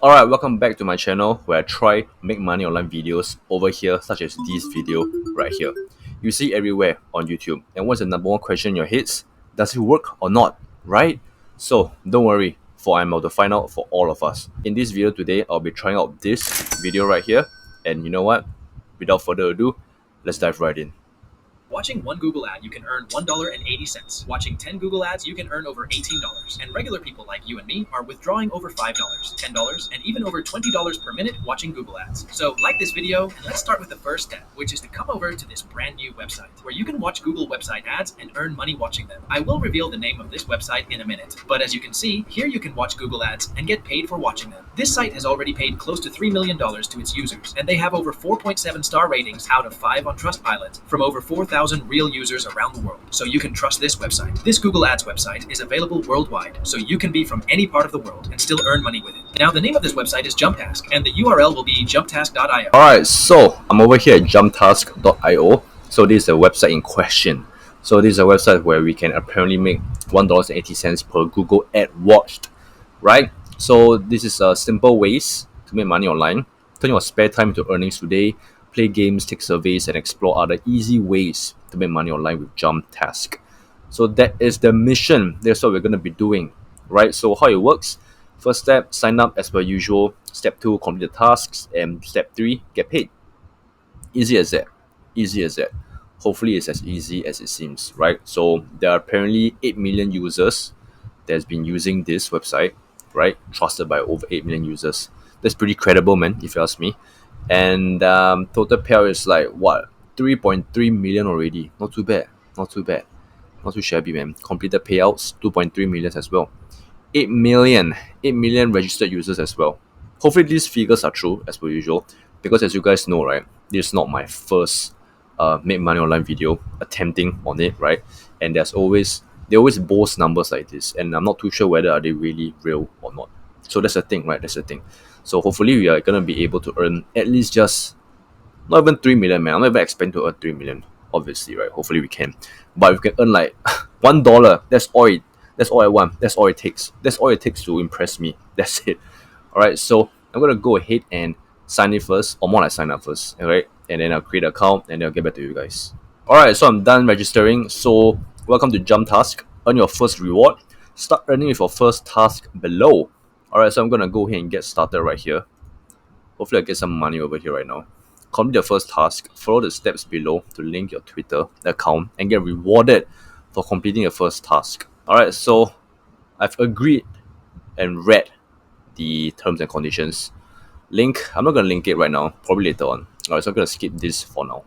Alright, welcome back to my channel where I try make money online videos over here, such as this video right here. You see everywhere on YouTube. And what's the number one question in your heads? Does it work or not? Right? So don't worry, for I'm about to find out for all of us. In this video today, I'll be trying out this video right here. And you know what? Without further ado, let's dive right in. Watching one Google ad, you can earn $1.80. Watching 10 Google ads, you can earn over $18. And regular people like you and me are withdrawing over $5, $10, and even over $20 per minute watching Google ads. So like this video, and let's start with the first step, which is to come over to this brand new website, where you can watch Google website ads and earn money watching them. I will reveal the name of this website in a minute, but as you can see, here you can watch Google ads and get paid for watching them. This site has already paid close to $3 million to its users, and they have over 4.7 star ratings out of 5 on Trustpilot from over 4,000 real users around the world, so you can trust this website. This Google Ads website is available worldwide, so you can be from any part of the world and still earn money with it. Now, the name of this website is JumpTask, and the URL will be jumptask.io. Alright, so I'm over here at jumptask.io. So this is a website in question. So this is a website where we can apparently make $1.80 per Google ad watched, right? So this is a simple ways to make money online. Turn your spare time into earnings today. Play games, take surveys, and explore other easy ways to make money online with JumpTask. So that is the mission. That's what we're going to be doing, right? So how it works: first step, sign up as per usual. Step 2, complete the tasks, and step 3, get paid. Easy as that. Easy as that. Hopefully, it's as easy as it seems, right? So there are apparently 8 million users that's been using this website, right? Trusted by over 8 million users. That's pretty credible, man, if you ask me. And total payout is like what, 3.3 million already. Not too bad. Not too bad. Not too shabby, man. Completed payouts 2.3 million as well. 8 million. 8 million registered users as well. Hopefully these figures are true as per usual, because as you guys know, right, this is not my first make money online video attempting on it, right? And they always boast numbers like this, and I'm not too sure whether are they really real or not. So that's the thing, right? That's the thing. So hopefully we are gonna be able to earn at least just not even 3 million, man. I'm not even expecting to earn 3 million, obviously, right? Hopefully we can. But if we can earn like $1, that's all I want. That's all it takes. That's all it takes to impress me. That's it. Alright, so I'm gonna go ahead and sign in first, or more like sign up first, alright? And then I'll create an account and then I'll get back to you guys. Alright, so I'm done registering. So welcome to Jump Task. Earn your first reward. Start earning with your first task below. Alright, so I'm gonna go ahead and get started right here. Hopefully I get some money over here right now. Complete the first task. Follow the steps below to link your Twitter account and get rewarded for completing the first task. Alright, so I've agreed and read the terms and conditions. Link, I'm not gonna link it right now, probably later on. Alright, so I'm gonna skip this for now.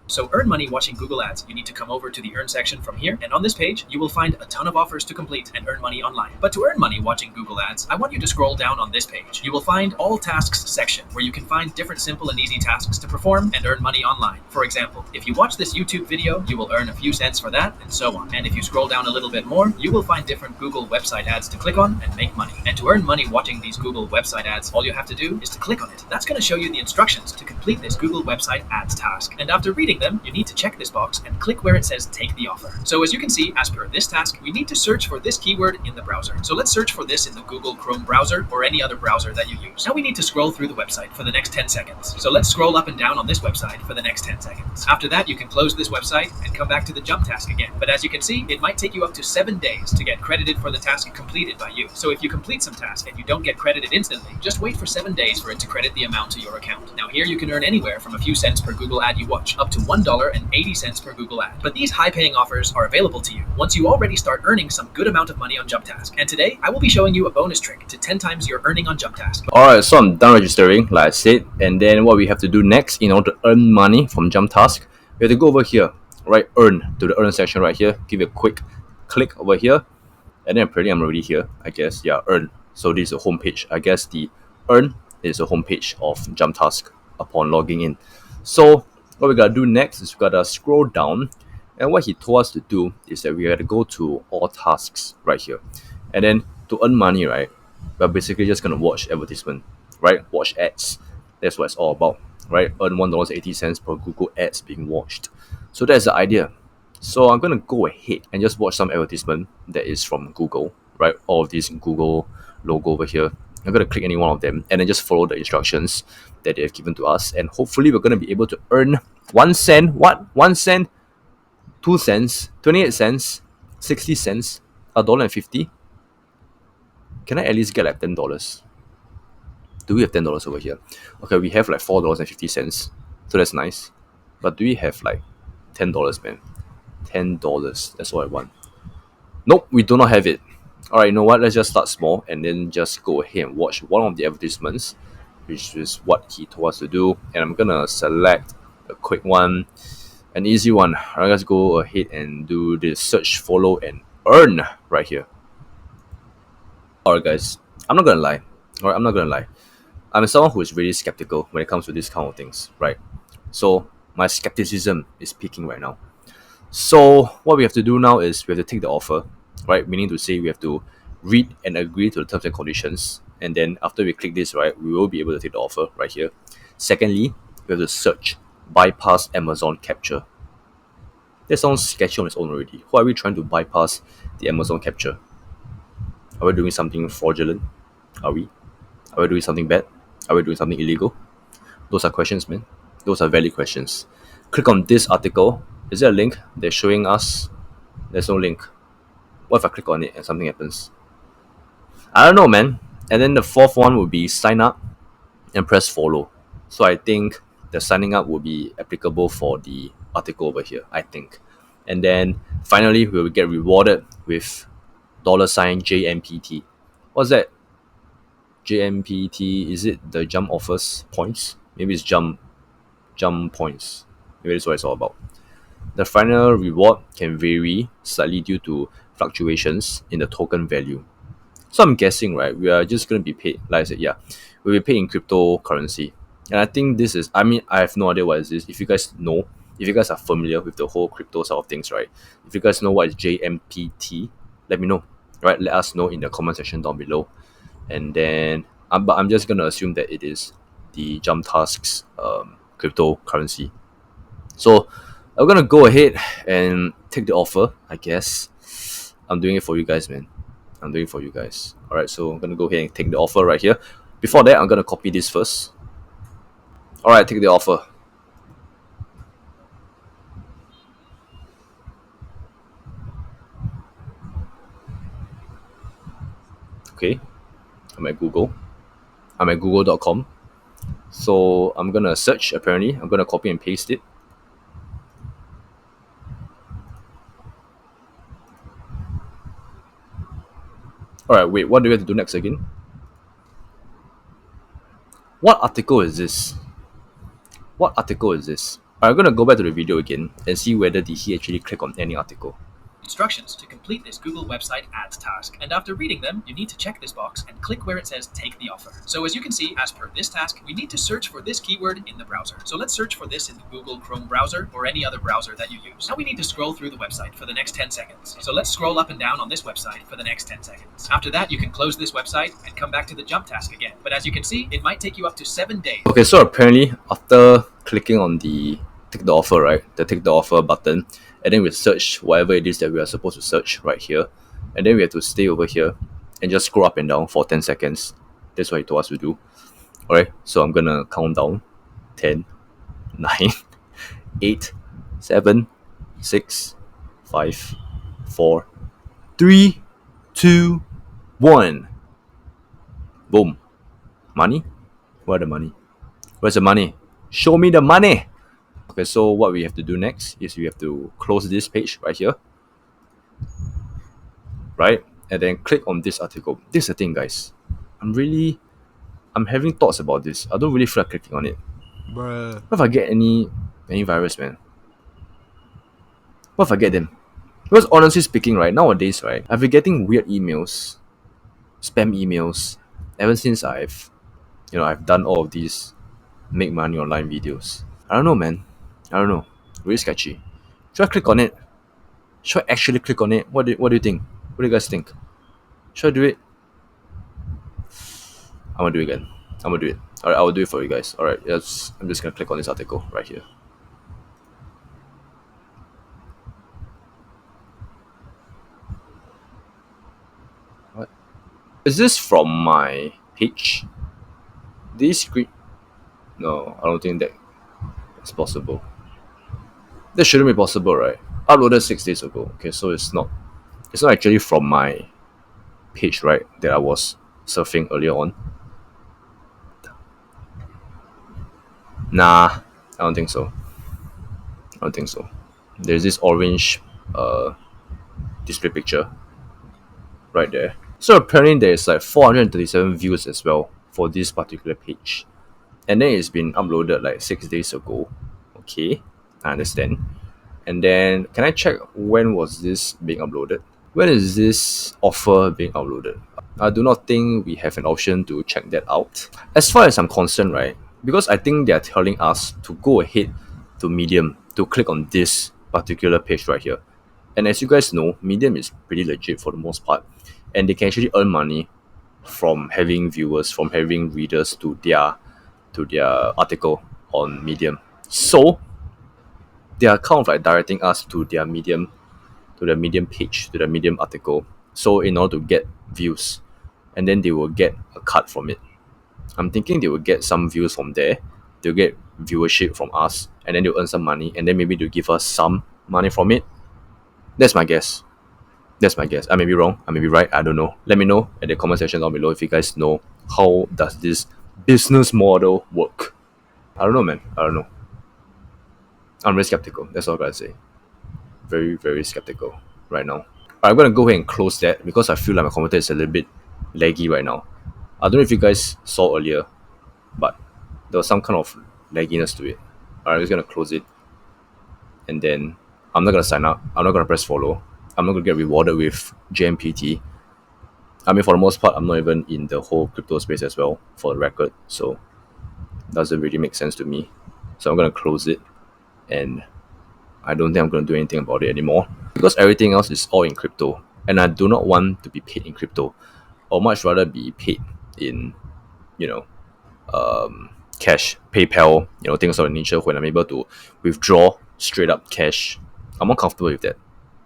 So earn money watching Google ads, you need to come over to the earn section from here, and on this page you will find a ton of offers to complete and earn money online. But to earn money watching Google ads, I want you to scroll down on this page. You will find all tasks section, where you can find different simple and easy tasks to perform and earn money online. For example, if you watch this YouTube video, you will earn a few cents for that, and so on. And if you scroll down a little bit more, you will find different Google website ads to click on and make money. And to earn money watching these Google website ads, all you have to do is to click on it. That's going to show you the instructions to complete this Google website ads task. And after reading them, you need to check this box and click where it says take the offer. So as you can see, as per this task, we need to search for this keyword in the browser. So let's search for this in the Google Chrome browser or any other browser that you use. Now we need to scroll through the website for the next 10 seconds. So let's scroll up and down on this website for the next 10 seconds. After that, you can close this website and come back to the jump task again. But as you can see, it might take you up to 7 days to get credited for the task completed by you. So if you complete some task and you don't get credited instantly, just wait for 7 days for it to credit the amount to your account. Now here you can earn anywhere from a few cents per Google ad you watch up to $1.80 per Google ad. But these high-paying offers are available to you once you already start earning some good amount of money on JumpTask. And today, I will be showing you a bonus trick to 10 times your earning on JumpTask. Alright, so I'm done registering, like I said. And then what we have to do next in order to earn money from JumpTask, we have to go over here, right? Earn, to the earn section right here. Give it a quick click over here. And then apparently I'm already here, I guess. Yeah, earn. So this is a home page. I guess the earn is a home page of JumpTask upon logging in. So what we gotta do next is we gotta scroll down, and what he told us to do is that we gotta go to all tasks right here, and then to earn money, right, we're basically just gonna watch advertisement, right? Watch ads. That's what it's all about, right? Earn $1.80 per Google ads being watched. So that's the idea. So I'm gonna go ahead and just watch some advertisement that is from Google, right? All of these Google logo over here. I'm going to click any one of them and then just follow the instructions that they have given to us. And hopefully we're going to be able to earn 1 cent, what? 1 cent, 2 cents, 28 cents, 60 cents, $1.50. Can I at least get like $10? Do we have $10 over here? Okay, we have like $4.50. So that's nice. But do we have like $10, man? $10. That's what I want. Nope, we do not have it. All right, you know what? Let's just start small and then just go ahead and watch one of the advertisements, which is what he told us to do. And I'm gonna select a quick one, an easy one. All right, let's go ahead and do this search, follow, and earn right here. All right, guys. I'm not gonna lie. All right, I'm not gonna lie. I'm someone who is really skeptical when it comes to these kind of things, right? So my skepticism is peaking right now. So what we have to do now is we have to take the offer, right? Meaning to say we have to read and agree to the terms and conditions. And then after we click this, right, we will be able to take the offer right here. Secondly, we have to search bypass Amazon capture. That sounds sketchy on its own already. Why are we trying to bypass the Amazon capture? Are we doing something fraudulent? Are we? Are we doing something bad? Are we doing something illegal? Those are questions, man. Those are valid questions. Click on this article. Is there a link? They're showing us. There's no link. What if I click on it and something happens? I don't know, man. And then the fourth one would be sign up and press follow. So I think the signing up will be applicable for the article over here, I think. And then finally, we will get rewarded with $ JMPT. What's that? JMPT, is it the jump offers points? Maybe it's jump points. Maybe that's what it's all about. The final reward can vary slightly due to fluctuations in the token value. So I'm guessing, right, we are just going to be paid, like I said, yeah, we'll be paid in cryptocurrency. And I think this is, I mean, I have no idea what is this. If you guys know, if you guys are familiar with the whole crypto side of things, right, if you guys know what is JMPT, let me know, right? Let us know in the comment section down below. And then, but I'm just going to assume that it is the Jump Tasks cryptocurrency. So I'm gonna go ahead and take the offer, I guess. I'm doing it for you guys, man. I'm doing it for you guys. Alright, so I'm gonna go ahead and take the offer right here. Before that, I'm gonna copy this first. Alright, take the offer. Okay, I'm at Google. I'm at google.com. So I'm gonna search, apparently. I'm gonna copy and paste it. Alright, wait, what do we have to do next again? What article is this? What article is this? I'm gonna go back to the video again and see whether did he actually click on any article. Instructions to complete this Google website ads task. And after reading them, you need to check this box and click where it says take the offer. So as you can see, as per this task, we need to search for this keyword in the browser. So let's search for this in the Google Chrome browser or any other browser that you use. Now we need to scroll through the website for the next 10 seconds. So let's scroll up and down on this website for the next 10 seconds. After that, you can close this website and come back to the jump task again. But as you can see, it might take you up to 7 days. Okay, so apparently after clicking on the take the offer, right? The take the offer button, and then we search whatever it is that we are supposed to search right here. And then we have to stay over here and just scroll up and down for 10 seconds. That's what he told us to do. Alright, so I'm gonna count down 10, 9, 8, 7, 6, 5, 4, 3, 2, 1. Boom. Money? Where the money? Where's the money? Show me the money! Okay, so what we have to do next is we have to close this page right here, right? And then click on this article. This is the thing, guys. I'm having thoughts about this. I don't really feel like clicking on it. Bruh. What if I get any virus, man? What if I get them? Because honestly speaking, right, nowadays, right, I've been getting weird emails, spam emails, ever since I've done all of these make money online videos. I don't know, man. I don't know. Really sketchy. Should I click on it? Should I actually click on it? What do you think? What do you guys think? Should I do it? I'm gonna do it again. I'm gonna do it. Alright, I will do it for you guys. Alright, I'm just gonna click on this article right here. What? Is this from my page. This screen. No, I don't think that it's possible. That shouldn't be possible, right? Uploaded 6 days ago. Okay, so it's not actually from my page, right? That I was surfing earlier on. Nah, I don't think so. I don't think so. There's this orange uh display picture right there. So apparently there's like 437 views as well for this particular page. And then it's been uploaded like 6 days ago. Okay, I understand. And then can I check when was this being uploaded? When is this offer being uploaded? I do not think we have an option to check that out. As far as I'm concerned, right? Because I think they are telling us to go ahead to Medium to click on this particular page right here. And as you guys know, Medium is pretty legit for the most part, and they can actually earn money from having viewers, from having readers to their article on Medium. So they are kind of like directing us to the Medium page, to the Medium article. So in order to get views, and then they will get a cut from it. I'm thinking they will get some views from there. They'll get viewership from us, and then they'll earn some money, and then maybe they'll give us some money from it. That's my guess. That's my guess. I may be wrong. I may be right. I don't know. Let me know at the comment section down below if you guys know how does this business model work. I don't know, man. I don't know. I'm very skeptical. That's all I gotta say. Very, very skeptical right now. I'm gonna go ahead and close that because I feel like my computer is a little bit laggy right now. I don't know if you guys saw earlier, but there was some kind of lagginess to it. I'm just gonna close it, and then I'm not gonna sign up. I'm not gonna press follow. I'm not gonna get rewarded with JMPT. I mean, for the most part, I'm not even in the whole crypto space as well, for the record. So doesn't really make sense to me. So I'm gonna close it, and I don't think I'm gonna do anything about it anymore because everything else is all in crypto, and I do not want to be paid in crypto, or much rather be paid in, you know, cash, PayPal, things of that nature. When I'm able to withdraw straight up cash, I'm more comfortable with that.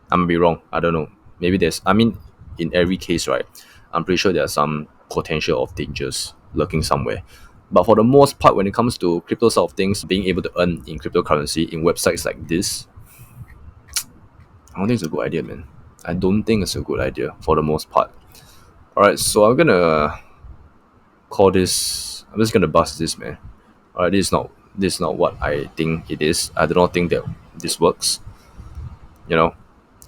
I may be wrong. I don't know. Maybe there's. I mean, in every case, right? I'm pretty sure there are some potential of dangers lurking somewhere. But for the most part, when it comes to crypto side of things, being able to earn in cryptocurrency in websites like this, I don't think it's a good idea, man. I don't think it's a good idea for the most part. Alright, so I'm gonna call this. I'm just gonna bust this, man. Alright, this is not what I think it is. I do not think that this works. You know,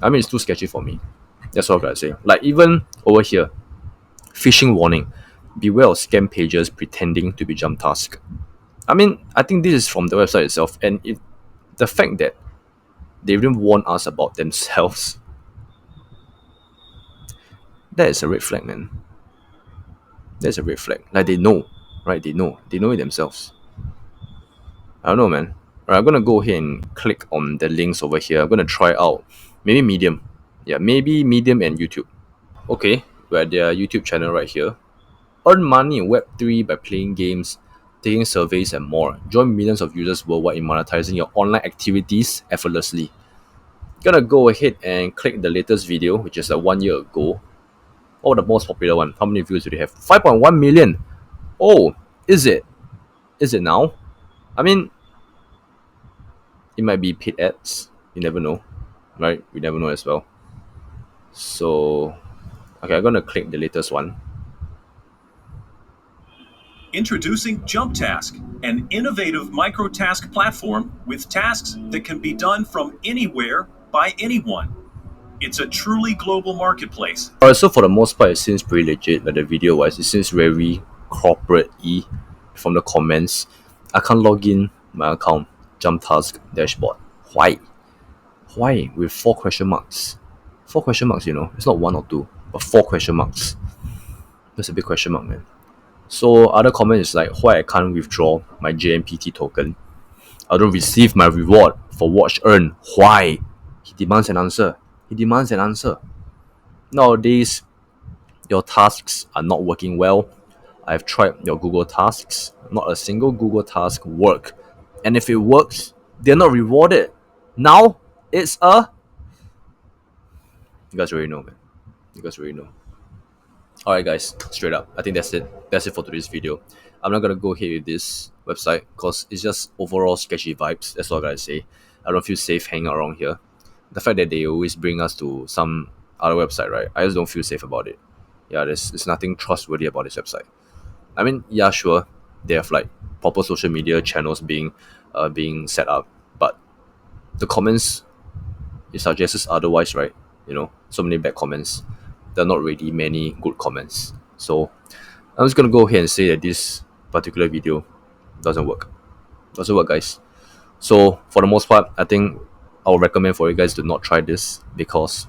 I mean, it's too sketchy for me. That's all I gotta say. Like even over here, phishing warning: beware of scam pages pretending to be jump task. I mean, I think this is from the website itself, and the fact that they didn't warn us about themselves, that is a red flag, man. That's a red flag. Like they know, right? They know it themselves. I don't know, man. Alright, I'm gonna go ahead and click on the links over here. I'm gonna try out maybe Medium. Yeah, maybe Medium and YouTube. Okay, we're at their YouTube channel right here. Earn money in Web3 by playing games, taking surveys, and more. Join millions of users worldwide in monetizing your online activities effortlessly. Gonna go ahead and click the latest video, which is 1 year ago. Oh, the most popular one. How many views do they have? 5.1 million. Oh, is it? Is it now? I mean, it might be paid ads. You never know, right? We never know as well. So, okay, I'm gonna click the latest one. Introducing Jump Task, an innovative micro-task platform with tasks that can be done from anywhere by anyone. It's a truly global marketplace. Alright, so for the most part, it seems pretty legit. Like the video wise, it seems very corporate-y from the comments. I can't log in my account. Jump task dashboard. Why? Why with 4 question marks? 4 question marks, it's not one or two, but 4 question marks. That's a big question mark, man. So other comment is like why I can't withdraw my JMPT token. I don't receive my reward for watch earn. Why? He demands an answer. He demands an answer. Nowadays, your tasks are not working well. I've tried your Google tasks. Not a single Google task work. And if it works, they're not rewarded. Now it's a. You guys already know, man. You guys already know. Alright guys, straight up. I think that's it. That's it for today's video. I'm not gonna go ahead with this website because it's just overall sketchy vibes. That's all I gotta say. I don't feel safe hanging around here. The fact that they always bring us to some other website, right? I just don't feel safe about it. Yeah, there's nothing trustworthy about this website. I mean, yeah, sure, they have like proper social media channels being set up, but the comments, it suggests otherwise, right? So many bad comments. There are not really many good comments. So I'm just gonna go ahead and say that this particular video doesn't work. Doesn't work, guys. So for the most part, I think I would recommend for you guys to not try this because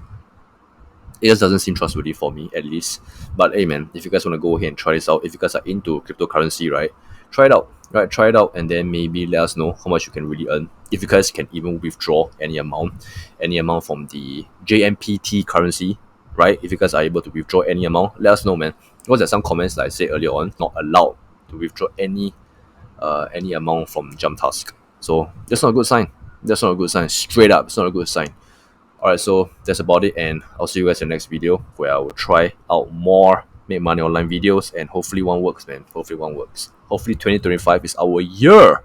it just doesn't seem trustworthy for me at least. But hey man, if you guys want to go ahead and try this out, if you guys are into cryptocurrency, right, try it out. Right, try it out and then maybe let us know how much you can really earn. If you guys can even withdraw any amount from the JMPT currency, right? If you guys are able to withdraw any amount, let us know, man. Because there's some comments like I said earlier on, not allowed to withdraw any amount from Jump Task. So that's not a good sign. That's not a good sign. Straight up, it's not a good sign. Alright, so that's about it, and I'll see you guys in the next video where I will try out more make money online videos, and hopefully one works, man. Hopefully one works. Hopefully 2025 is our year.